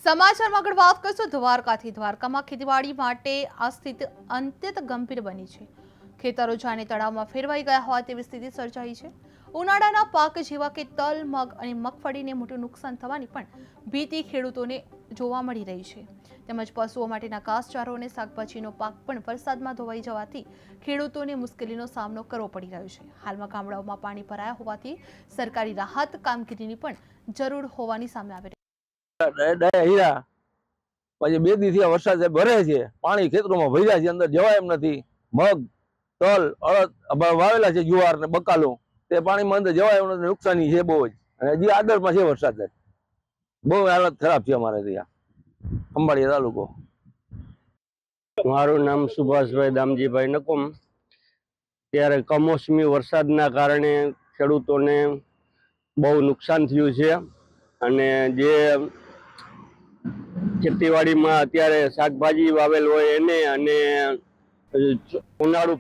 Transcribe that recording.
સમાચારમાં આગળ વાત કરીશું દ્વારકાથી। દ્વારકામાં ખેતીવાડી માટે આ સ્થિતિ અત્યંત ગંભીર બની છે। ખેતરો જાણે તળાવમાં ફેરવાઈ ગયા હોય તેવી સ્થિતિ સર્જાઈ છે। ઉનાળાના પાક જેવા કે તલ, મગ અને મગફળીને મોટું નુકસાન થવાની પણ ભીતિ ખેડૂતોને જોવા મળી રહી છે। તેમજ પશુઓ માટેના ઘાસચારો અને શાકભાજીનો પાક પણ વરસાદમાં ધોવાઈ જવાથી ખેડૂતોને મુશ્કેલીનો સામનો કરવો પડી રહ્યો છે। હાલમાં ગામડાઓમાં પાણી ભરાયા હોવાથી સરકારી રાહત કામગીરીની પણ જરૂર હોવાની સામે આવી હીરા પછી 2 દિવસથી વરસાદ ભરે છે, પાણી ખેતરોમાં ભર્યા છે, અંદર જવાય એમ નથી। મગ, તલ, અડદ વાવેલા છે, જુવાર ને બકાલું, તે પાણીમાં અંદર જવાય એમ નથી। નુકસાની છે બહુ જ, અને હજી આગળમાં છે વરસાદ। બહુ હાલત ખરાબ છે અમારે ત્યાં ખંભાળિયા તાલુકો। મારું નામ સુભાષભાઈ દામજીભાઈ નકુમ। ત્યારે કમોસમી વરસાદના કારણે ખેડૂતોને બહુ નુકસાન થયું છે, અને જે ખેતીવાડીમાં અત્યારે શાકભાજી વાવેલ હોય એને અને ઉનાળુ